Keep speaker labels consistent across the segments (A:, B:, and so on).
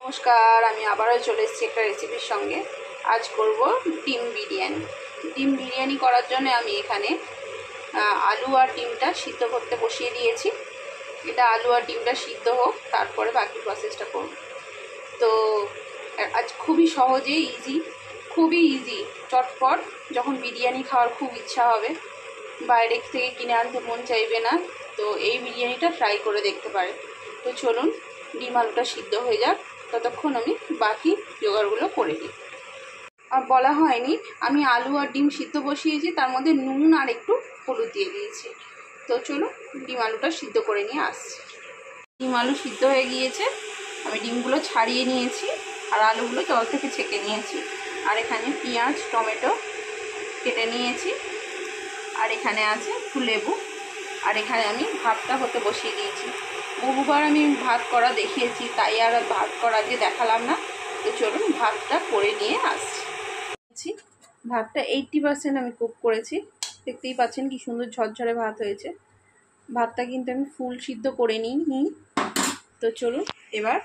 A: নমস্কার, আমি আবারও চলে এসেছি একটা রেসিপির সঙ্গে। আজ করব ডিম বিরিয়ানি। ডিম বিরিয়ানি করার জন্য আমি এখানে আলু আর ডিমটা সিদ্ধ করতে বসিয়ে দিয়েছি। এটা আলু আর ডিমটা সিদ্ধ হোক, তারপরে বাকি প্রসেসটা করব। তো আজ খুবই সহজে খুবই ইজি, চটপট। যখন বিরিয়ানি খাওয়ার খুব ইচ্ছা হবে, বাইরে থেকে কিনে আনতে মন চাইবে না, তো এই বিরিয়ানিটা ট্রাই করে দেখতে পারে। তো চলুন, ডিম আলুটা সিদ্ধ হয়ে যাক, ততক্ষণ আমি বাকি জোগাড়গুলো করে নিই। আর বলা হয়নি, আমি আলু আর ডিম সিদ্ধ বসিয়েছি, তার মধ্যে নুন আর একটু হলুদ দিয়ে দিয়েছি। তো চলুন, ডিম আলুটা সিদ্ধ করে নিয়ে আসছি। ডিম আলু সিদ্ধ হয়ে গিয়েছে, আমি ডিমগুলো ছাড়িয়ে নিয়েছি আর আলুগুলো জল থেকে ছেঁকে নিয়েছি। আর এখানে পেঁয়াজ টমেটো কেটে নিয়েছি, আর এখানে আছে লেবু, আর এখানে আমি ভাতটা হতে বসিয়ে দিয়েছি। বহুবার আমি ভাত করা দেখিয়েছি, তাই আর ভাত করা দিয়ে দেখালাম না। তো চলুন, ভাতটা করে নিয়ে আসছি। ভাতটা 80% আমি কুক করেছি, দেখতেই পাচ্ছেন কি সুন্দর ঝরঝরে ভাত হয়েছে। ভাতটা কিন্তু আমি ফুল সিদ্ধ করে নিই। তো চলুন, এবার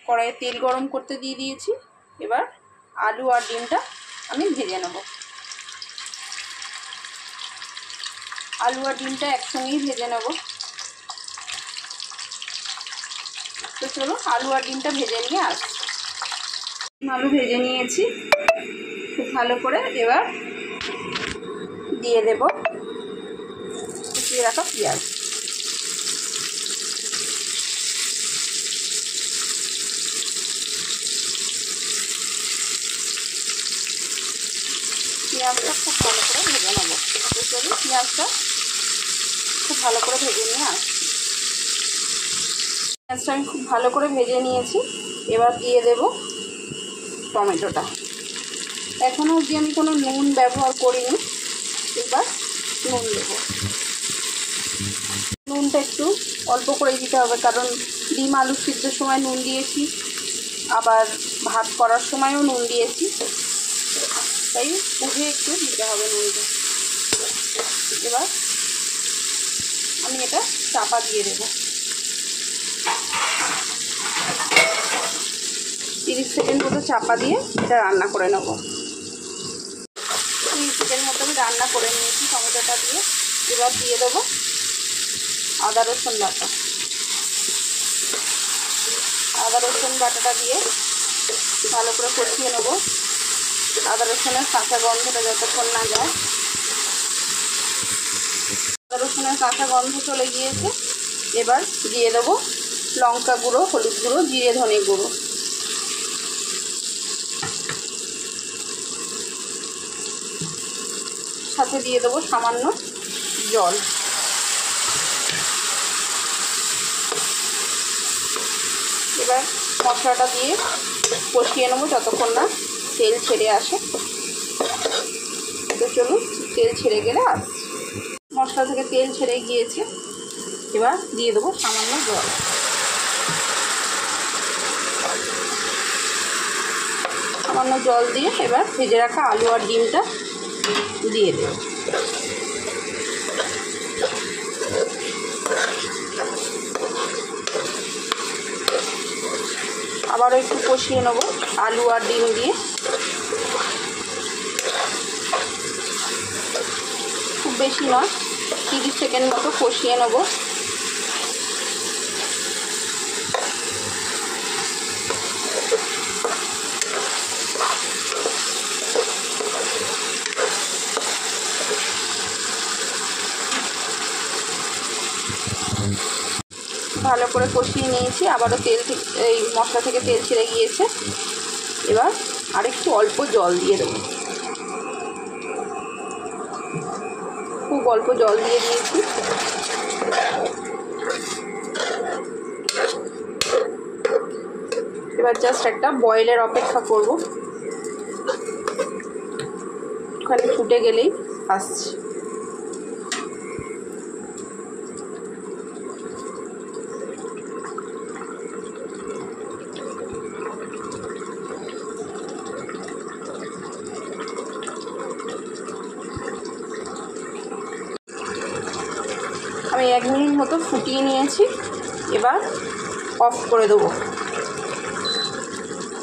A: কড়াইয়ে তেল গরম করতে দিয়ে দিয়েছি। এবার আলু আর ডিমটা আমি ভেজে নেব। আলু আর ডিমটা একসঙ্গেই ভেজে নেব। তো চলো, আলু আর ডিমটা ভেজে নিয়ে আসছি। আলু ভেজে নিয়েছি খুব ভালো করে। এবার দিয়ে দেব কুচিয়ে রাখা পেঁয়াজ। পেঁয়াজটা খুব ভালো করে ভেজে নেব। তো চলো, পেঁয়াজটা খুব ভালো করে ভেজে নিয়ে আসছি। পেঁয়াজটা আমি খুব ভালো করে ভেজে নিয়েছি। এবার দিয়ে দেব টমেটোটা। এখনও অবধি আমি কোনো নুন ব্যবহার করিনি। এবার নুন দেব। নুনটা একটু অল্প করে দিতে হবে, কারণ ডিম আলু সিদ্ধর সময় নুন দিয়েছি, আবার ভাত করার সময়ও নুন দিয়েছি, তাই বুঝে একটু দিতে হবে নুনটা। এবার আমি এটা চাপা দিয়ে দেব। 30 সেকেন্ড মতো চাপা দিয়ে এটা রান্না করে নেব। 30 সেকেন্ড মতো আমি রান্না করে নিয়েছি টমেটোটা দিয়ে। এবার দিয়ে দেবো আদা রসুন বাটা। আদা রসুন বাটাটা দিয়ে ভালো করে কষিয়ে নেব। আদা রসুনের কাঁচা গন্ধটা যতক্ষণ না যায়। আদা রসুনের কাঁচা গন্ধ চলে গিয়েছে। এবার দিয়ে দেবো লঙ্কা গুঁড়ো, হলুদ গুঁড়ো, জিরে ধনে গুঁড়ো। সাথে দিয়ে দেবো সামান্য জল। এবার মশলাটা দিয়ে কষিয়ে নেবো যতক্ষণ না তেল ছেড়ে আসে। তো চলুন, তেল ছেড়ে গেলে আসছি। মশলা থেকে তেল ছেড়ে গিয়েছে। এবার দিয়ে দেবো সামান্য জল। সামান্য জল দিয়ে এবার ভেজে রাখা আলু আর ডিমটা দিয়ে দেব। আবারও একটু কষিয়ে নেব আলু আর ডিম দিয়ে। খুব বেশি নয়, 30 সেকেন্ড মতো কষিয়ে নেব। ভালো করে কষিয়ে নিয়েছি। আবারও এই মশলা থেকে তেল ছেড়ে গিয়েছে। এবার আরেকটু অল্প জল দিয়ে দেবো। খুব অল্প জল দিয়ে দিয়েছি। এবার জাস্ট একটা বয়েলের অপেক্ষা করব। ওখানে ফুটে গেলেই আসছে। আমি 1 মিনিট মতো ফুটিয়ে নিয়েছি। এবার অফ করে দেবো।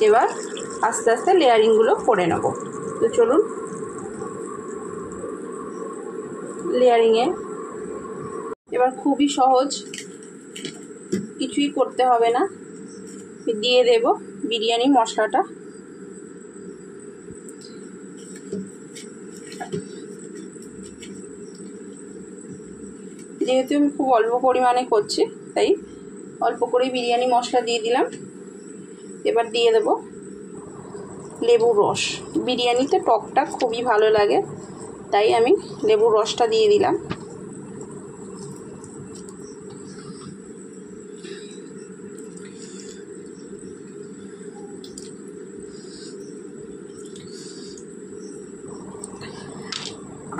A: এবার আস্তে আস্তে লেয়ারিংগুলো করে নেব। তো চলুন লেয়ারিংয়ে এবার খুবই সহজ, কিছুই করতে হবে না। দিয়ে দেব বিরিয়ানি মশলাটা। যেহেতু আমি খুব অল্প পরিমাণে করছি তাই অল্প করে বিরিয়ানি মশলা দিয়ে দিলাম। এবার দিয়ে দেব লেবুর রস। বিরিয়ানিতে টকটা খুবই ভালো লাগে তাই আমি লেবুর রসটা দিয়ে দিলাম।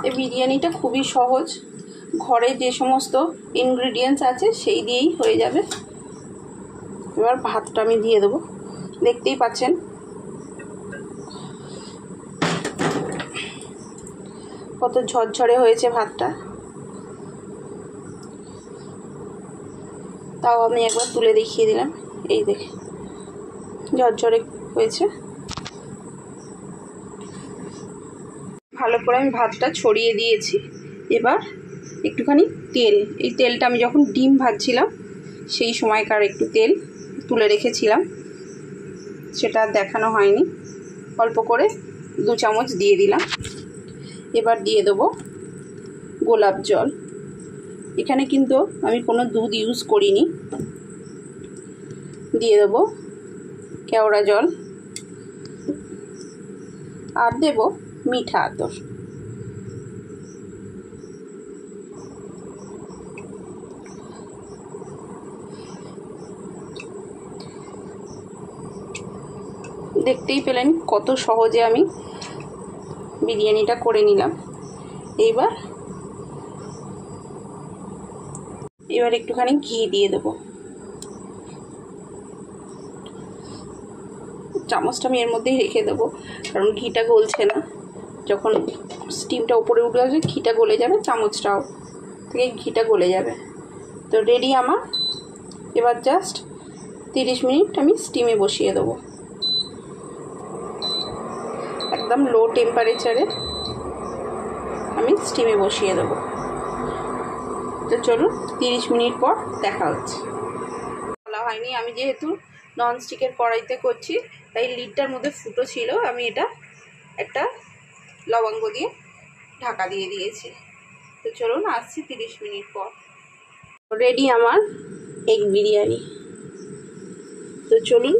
A: এই বিরিয়ানিটা খুবই সহজ, ঘরে যে সমস্ত ইনগ্রিডিয়েন্টস আছে সেই দিয়েই হয়ে যাবে। এবার ভাতটা আমি দিয়ে দেবো, দেখতেই পাচ্ছেন কত ঝরঝরে হয়েছে ভাতটা। তাও আমি একবার তুলে দেখিয়ে দিলাম, এই দেখে ঝরঝরে হয়েছে। ভালো করে আমি ভাতটা ছড়িয়ে দিয়েছি। এবার একটুখানি তেল, এই তেলটা আমি যখন ডিম ভাজছিলাম সেই সময়কার একটু তেল তুলে রেখেছিলাম, সেটা দেখানো হয়নি। অল্প করে 2 চামচ দিয়ে দিলাম। এবার দিয়ে দেবো গোলাপ জল। এখানে কিন্তু আমি কোনো দুধ ইউজ করিনি। দিয়ে দেবো কেওড়া জল আর দেব মিঠা আতর। দেখতেই পেলেন কত সহজে আমি বিরিয়ানিটা করে নিলাম। এবার একটুখানি ঘি দিয়ে দেবো। চামচটা আমি এর মধ্যেই রেখে দেবো, কারণ ঘিটা গলছে না। যখন স্টিমটা উপরে উঠে আসবে ঘিটা গলে যাবে, চামচটাও থেকে ঘিটা গলে যাবে। তো রেডি আমার। এবার জাস্ট 30 মিনিট আমি স্টিমে বসিয়ে দেবো, একদম লো টেম্পারেচারে আমি স্টিমে বসিয়ে দেবো। তো চলুন 30 মিনিট পর দেখা হচ্ছে। বলা হয়নি, আমি যেহেতু ননস্টিকের কড়াইতে করছি তাই লিডটার মধ্যে ফুটো ছিল, আমি এটা একটা লবঙ্গ দিয়ে ঢাকা দিয়ে দিয়েছি। তো চলুন আসছি 30 মিনিট পর। রেডি আমার এগ বিরিয়ানি। তো চলুন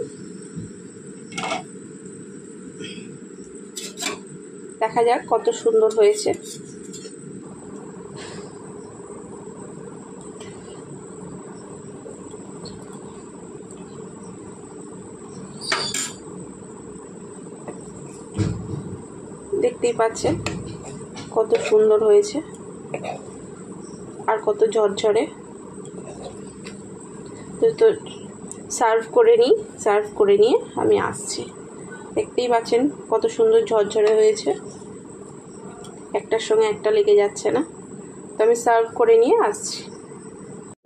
A: দেখা যাক কত সুন্দর হয়েছে। দেখতেই পাচ্ছেন কত সুন্দর হয়েছে আর কত ঝরঝরে। তো সার্ভ করে নিয়ে আমি আসছি। দেখতেই পাচ্ছেন কত সুন্দর ঝরঝরে হয়েছে, একটার সঙ্গে একটা লেগে যাচ্ছে না। তো আমি সার্ভ করে নিয়ে আসছি।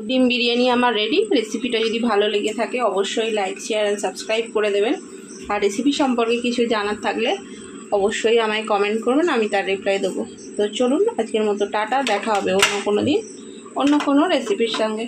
A: ডিম বিরিয়ানি আমার রেডি। রেসিপিটা যদি ভালো লেগে থাকে অবশ্যই লাইক, শেয়ার অ্যান্ড সাবস্ক্রাইব করে দেবেন। আর রেসিপি সম্পর্কে কিছু জানার থাকলে অবশ্যই আমায় কমেন্ট করবেন, আমি তার রিপ্লাই দেবো। তো চলুন আজকের মতো টাটা, দেখা হবে অন্য কোনো দিন অন্য কোনো রেসিপির সঙ্গে।